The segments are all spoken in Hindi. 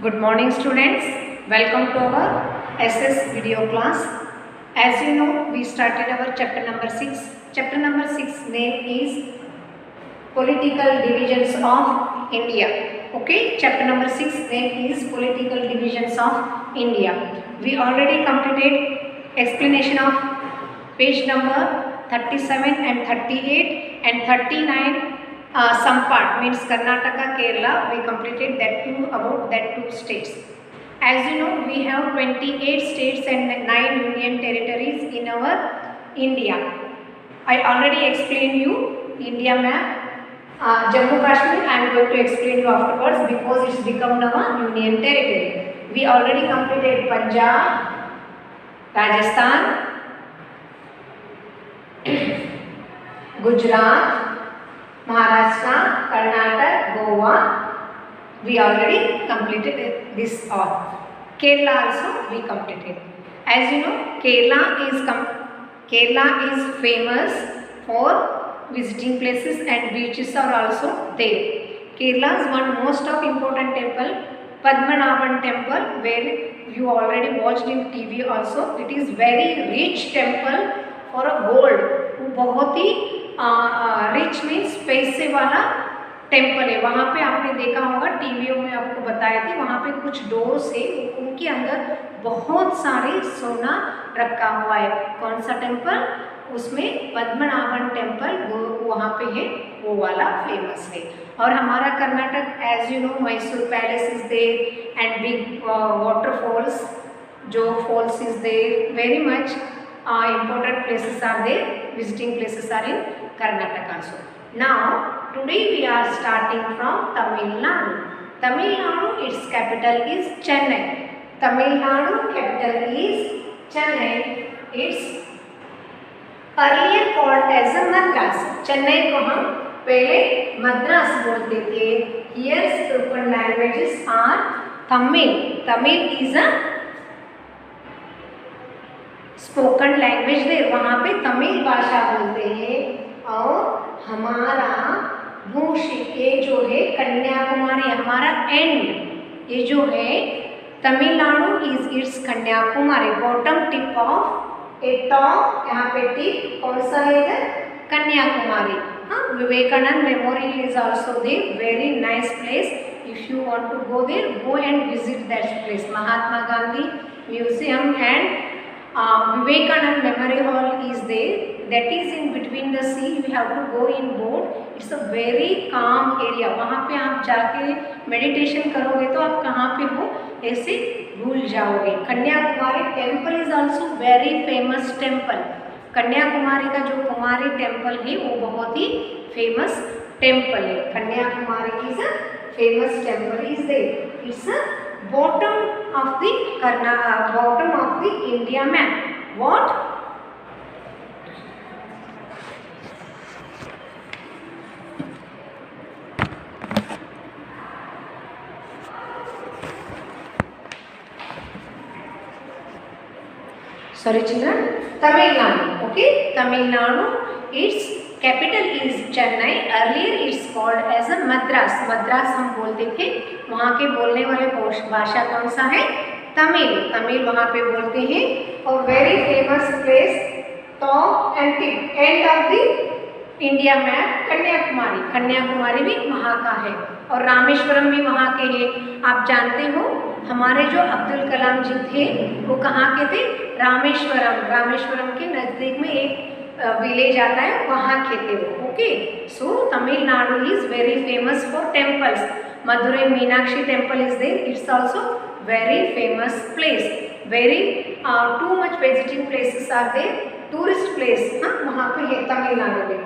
Good morning students, welcome to our SS video class. As you know, we started our chapter number 6. Chapter number 6 name is Political Divisions of India. Okay, chapter number 6 name is Political Divisions of India. We already completed explanation of page number 37 and 38 and 39. Some part means Karnataka, Kerala, we completed that too, about that two states. As you know, we have 28 states and 9 union territories in our India. I already explained you India map. Jammu Kashmir I am going to explain you afterwards because it's become now a union territory. We already completed Punjab, Rajasthan, Gujarat, Maharashtra, Karnataka, Goa, we already completed this all. Kerala also we completed. As you know, Kerala is famous for visiting places and beaches are also there. Kerala is one most of important temple, Padmanabhan temple, where you already watched in TV also. It is very rich temple for a gold. बहुत ही रिच मीन्स पैसे वाला टेम्पल है. वहाँ पे आपने देखा होगा टीवियों में आपको बताया थे, वहाँ पे कुछ डोर्स है, उनके अंदर बहुत सारे सोना रखा हुआ है. कौन सा टेम्पल? उसमें पद्मनाभन टेम्पल वहाँ पे है, वो वाला फेमस है. और हमारा Karnataka as you know Mysore palace is there and big waterfalls, जो falls is there, very much important places are there, visiting places are in Karnataka also. Now today we are starting from Tamil Nadu. Tamil Nadu, its capital is Chennai. Tamil Nadu capital is Chennai. It's earlier called as a Madras. Chennai को हम पहले मद्रास बोलते थे. Here spoken languages are Tamil. Tamil is a spoken language they, वहाँ पे तमिल भाषा बोलते हैं. और हमारा भूषित ये जो है कन्याकुमारी, हमारा एंड ये जो है Tamil Nadu is its Kanyakumari, bottom tip of a top, यहाँ पे टिप कौन सा है इधर? कन्याकुमारी. हाँ, Vivekananda memorial is also there, very nice place. If you want to go there, go and visit that place. Mahatma Gandhi museum and Vivekanand Memory Hall is there, that is in between the sea. You have to go in boat. It's a very calm area. वहाँ पे आप जाके मेडिटेशन करोगे तो आप कहाँ पे हो ऐसे भूल जाओगे. Kanyakumari temple is also very famous temple. Kanyakumari का जो कुमारी टेम्पल है वो बहुत ही फेमस टेम्पल है. Kanyakumari is a famous temple is there. It's a bottom of the bottom of the India map. What? Sorry children, Tamil Nadu. Okay, Tamil Nadu, its capital is Chennai. Earlier it's called as a Madras. Madras हम बोलते थे. वहाँ के बोलने वाले भाषा कौन सा है? तमिल. तमिल वहाँ पे बोलते हैं. और very famous place top and tip end of the India map Kanyakumari. Kanyakumari भी वहाँ का है. और रामेश्वरम भी वहाँ के हैं. आप जानते हो हमारे जो अब्दुल कलाम जी थे वो कहाँ के थे? रामेश्वरम. रामेश्वरम के नज़दीक में एक विलेज आता है, वहाँ के थे वो. Okay, so Tamil Nadu is very famous for temples. Madurai Meenakshi temple is there. It's also very famous place. Very too much visiting places are there. Tourist place हाँ वहाँ पे है तमिलनाडु में.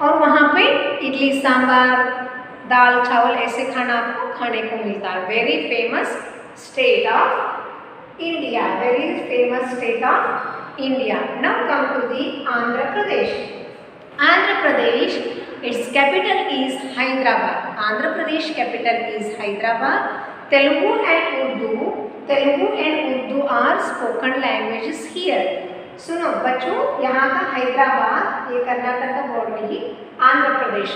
और वहाँ पे इडली सांभर, दाल चावल ऐसे खाना आपको खाने को मिलता है. Very famous state of India. Very famous state of India. Now come to the Andhra Pradesh. Andhra Pradesh, its capital is Hyderabad. Andhra Pradesh capital is Hyderabad. Telugu and Urdu are spoken languages here. सुनो बच्चों, यहाँ का हैदराबाद ये कर्नाटक का बोर्ड में ही आंध्र प्रदेश.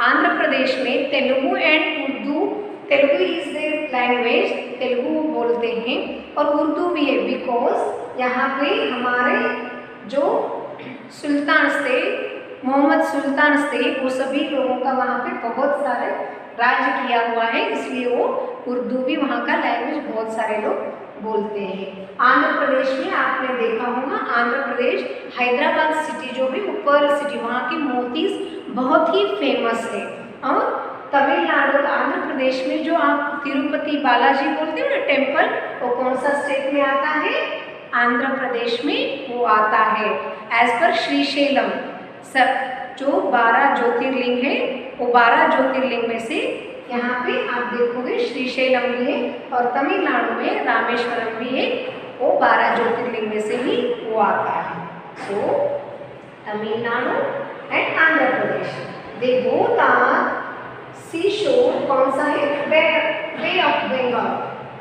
आंध्र प्रदेश में Telugu and Urdu, Telugu is their language Telugu बोलते हैं और उर्दू भी है, बिकॉज यहाँ पे हमारे जो सुल्तान थे, मोहम्मद सुल्तान थे, वो सभी लोगों का वहाँ पे बहुत सारे राज्य किया हुआ है, इसलिए वो उर्दू भी वहाँ का लैंग्वेज बहुत सारे लोग बोलते हैं। आंध्र प्रदेश में आपने देखा होगा, आंध्र प्रदेश हैदराबाद सिटी जो है वो पर्ल सिटी, वहाँ की मोतीज बहुत ही फेमस है। और तमिलनाडु आंध्र प्रदेश में जो आप तिरुपति बालाजी बोलते हो ना टेम्पल, वो कौन सा स्टेट में आता है? आंध्र प्रदेश में वो आता है। एज पर श्रीशैलम सब जो 12 ज्योतिर्लिंग है, वो 12 ज्योतिर्लिंग में से यहाँ पे आप देखोगे श्रीशैलम भी है और तमिलनाडु में रामेश्वरम भी है, वो 12 ज्योतिर्लिंग में से ही वो आता है। So Tamil Nadu and Andhra Pradesh they both are sea shore, कौन सा है? बे ऑफ बंगाल,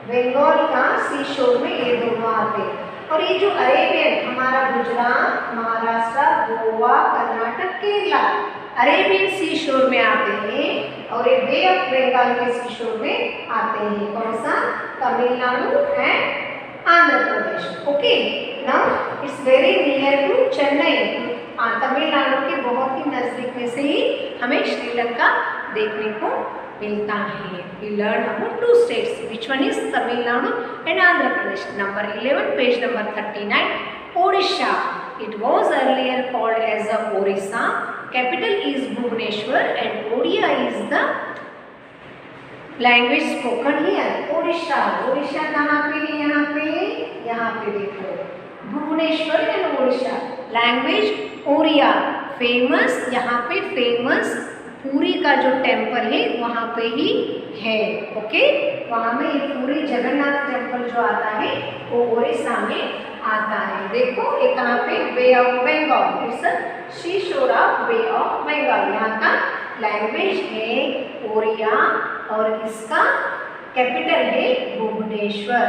बंगाल का सी शोर में ये दोनों आते हैं। और ये जो अरेबियन हमारा गुजरात, महाराष्ट्र, गोवा, कर्नाटक, केरला अरेबियन सी शोर में आते हैं और ये बे ऑफ बंगाल के सी शोर में आते हैं। कौन सा? Tamil Nadu and Andhra Pradesh. Okay, now it's very near to Chennai. Tamil Nadu के बहुत ही नजदीक में से ही हमें श्रीलंका देखने को मिलता है। We learn about 2 states. Which one is Tamil Nadu and Andhra Pradesh? Number 11, page number 39. Odisha. It was earlier called as a Orissa. Capital is Bhubaneswar and Odia is the language spoken here. Odisha. Odisha कहाँ पे है? यहाँ पे देखो, Bhubaneswar and Odisha. Language Oriya, famous, यहाँ पे फेमस पूरी का जो टेम्पल है वहाँ पे ही है। ओके, वहाँ में ये पूरी जगन्नाथ टेम्पल जो आता है वो ओडिशा में आता है। देखो ये कहाँ पे? बे ऑफ बंगाल, इट्स सी शोर ऑफ बे ऑफ बंगाल। यहाँ का लैंग्वेज है ओरिया और इसका कैपिटल है भुवनेश्वर।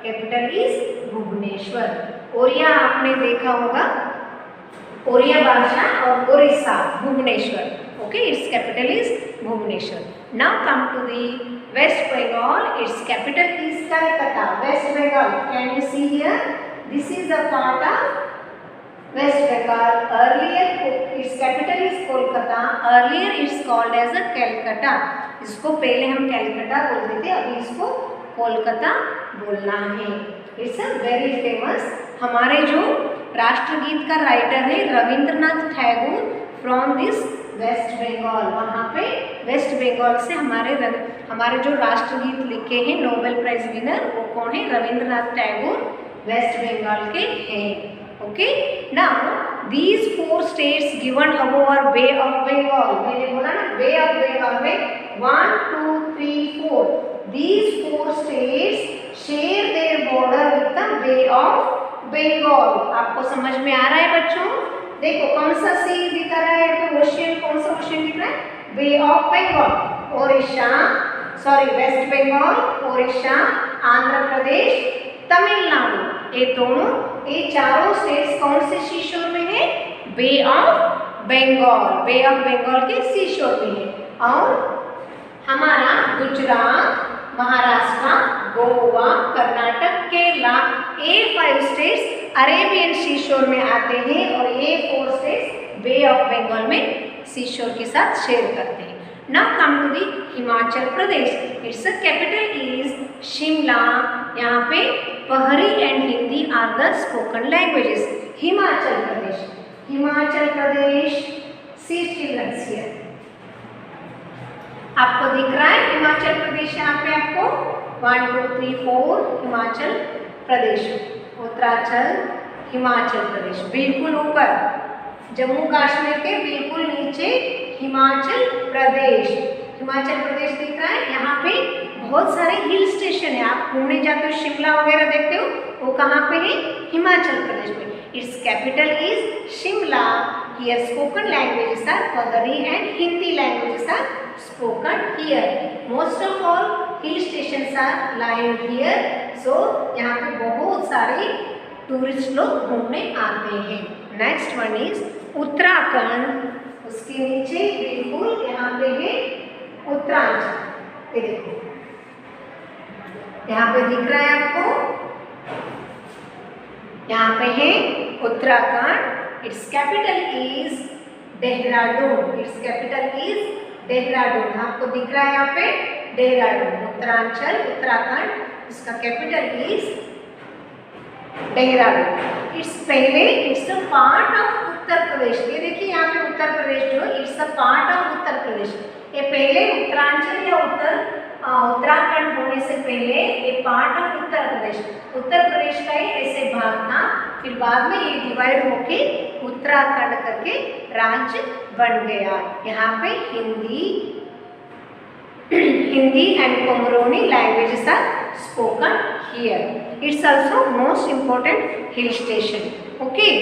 Capital is Bhubaneswar. ओरिया आपने देखा होगा, ओरिया भाषा और Odisha Bhubaneswar. Okay, its capital is Bhubaneswar. Now come to the West Bengal. Its capital is Calcutta. West Bengal. Can you see here? This is a part of West Bengal. Earlier, its capital is Kolkata. Earlier, it's called as a Calcutta. इसको पहले हम कैलकाटा बोलते थे, अभी इसको कोलकाता बोलना है। It's a very famous. हमारे जो राष्ट्रगीत का राइटर है Rabindranath Tagore from this West Bengal. वहाँ पे वेस्ट बंगाल से हमारे जो राष्ट्रगीत लिखे हैं नोबेल प्राइज विनर, वो कौन है? रविंद्रनाथ टैगोर वेस्ट बंगाल के हैं। Okay, now these 4 states given above are bay of Bengal. मैंने बोला ना बे ऑफ बंगाल में 1, 2, 3, 4 these 4 states share their border with the bay of Bengal. आपको समझ में आ रहा है बच्चों? देखो कौन सा सी दिख रहा है? ओशियन, कौन सा ओशियन दिख रहा है? Bay of Bengal. Odisha, sorry west Bengal, Odisha, Andhra Pradesh, Tamil Nadu, ये दोनों, ये चारों स्टेट्स कौन से सी शोर में है? Bay of Bengal. Bay of Bengal के सी शोर में है। और हमारा गुजरात, महाराष्ट्र, गोवा, कर्नाटक, केरला, ये 5 स्टेट्स अरेबियन सी शोर में आते हैं और ये 4 स्टेट्स बे ऑफ बंगाल में सी शोर के साथ शेयर करते हैं। Now come to the Himachal Pradesh. Its capital is Shimla. यहाँ पे Pahari and Hindi are the spoken languages. Himachal Pradesh, Himachal Pradesh, see childrens here. आपको दिख रहा है हिमाचल प्रदेश? यहाँ पे आपको 1, 2, 3, 4 हिमाचल प्रदेश, उत्तरांचल, हिमाचल प्रदेश, बिल्कुल ऊपर जम्मू कश्मीर के बिल्कुल नीचे हिमाचल प्रदेश। हिमाचल प्रदेश दिख रहा है। यहाँ पे बहुत सारे हिल स्टेशन है। आप घूमने जाते हो, शिमला वगैरह देखते हो, वो कहाँ पे है? हिमाचल प्रदेश में। Its capital is Shimla. Here spoken languages are Pahari and Hindi languages are spoken here. Most of all hill stations are line here. So यहाँ पे बहुत सारे टूरिस्ट लोग घूमने आते हैं। Next one is Uttarakhand. उसके नीचे बिल्कुल यहाँ पे है उत्तरांचल। ये देखो यहाँ पे दिख रहा है आपको, यहाँ पे है Uttarakhand, it's capital is Dehradun, it's capital is Dehradun. आपको दिख रहा है यहाँ पे देहरादून, उत्तरांचल उत्तराखंड, इसका capital is Dehradun. It's a part of Uttar Pradesh. ये देखिए यहाँ पे उत्तर प्रदेश जो है, it's a part of Uttar Pradesh. ये पहले उत्तरांचल या उत्तराखंड होने से पहले ये पार्ट ऑफ उत्तर प्रदेश का ही ऐसे भाग था, फिर बाद में ये डिवाइड होके उत्तराखंड करके राज्य बन गया। यहाँ पे Hindi and Comorini languages are spoken here. It's also most important hill station. Okay.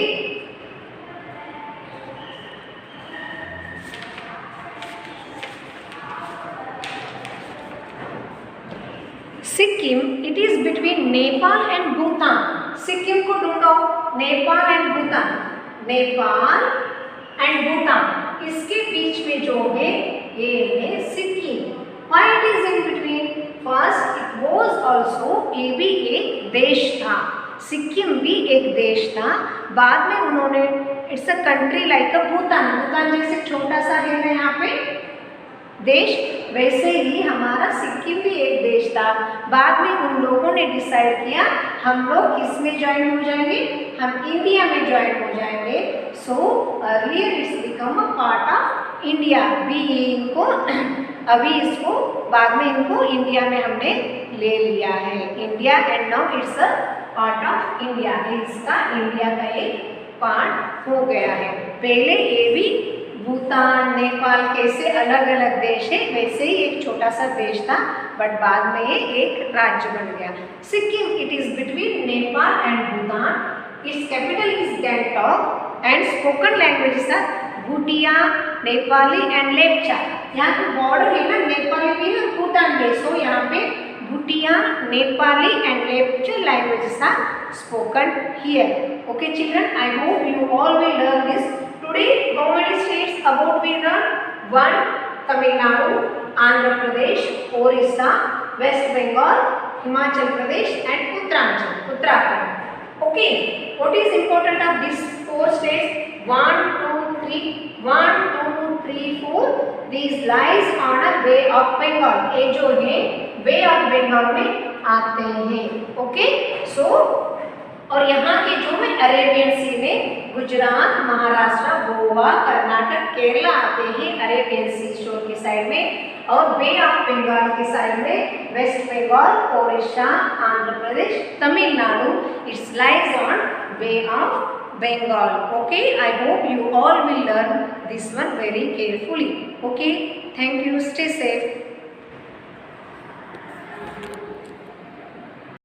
Sikkim, it is between Nepal and Bhutan. Sikkim को ढूंढो, नेपाल एंड भूटान, नेपाल एंड भूटान, इसके बीच में जो है ये है Sikkim. Why it is in between? First, it was also, ये भी एक देश था, सिक्किम भी एक देश था। बाद में उन्होंने, इट्स अ कंट्री लाइक अ भूटान, भूटान जैसे छोटा सा है ना यहाँ पे देश, वैसे ही हमारा सिक्किम भी एक देश था। बाद में उन लोगों ने डिसाइड किया हम लोग किस में ज्वाइन हो जाएंगे, हम इंडिया में ज्वाइन हो जाएंगे। So earlier it's become a part of India. अभी इसको बाद में इनको इंडिया में हमने ले लिया है, India, and now it's a part of India. इसका इंडिया का एक पार्ट हो गया है। पहले ये भी भूटान नेपाल कैसे अलग अलग देश है, वैसे ही एक छोटा सा देश था, बट बाद में ये एक राज्य बन गया। Sikkim, it is between Nepal and Bhutan, its capital is Gangtok and spoken languages are Bhutia, Nepali and Lepcha. यहाँ पे बॉर्डर है ना, नेपाली भी है और भूटान भी है, सो यहाँ पे Bhutia, Nepali and Lepcha languages are spoken here. Okay children, I hope you all will learn this. Today, how many states about we learn? 1. Tamil Nadu, Andhra Pradesh, Orissa, West Bengal, Himachal Pradesh and Uttarakhand. Okay, what is important of these 4 states? 1, 2, 3, 4. These lies on a Bay of Bengal. ये जो है Bay of Bengal में आते हैं. Okay, so और यहाँ के जो है अरेबियन सी में गुजरात, महाराष्ट्र, गोवा, कर्नाटक, केरला आते हैं अरेबियन सी शोर के साइड में, और बे ऑफ बंगाल के साइड में West Bengal, Odisha, Andhra Pradesh, Tamil Nadu, its lies on bay of Bengal. Okay, I hope you all will learn this one very carefully. Okay, thank you, stay safe.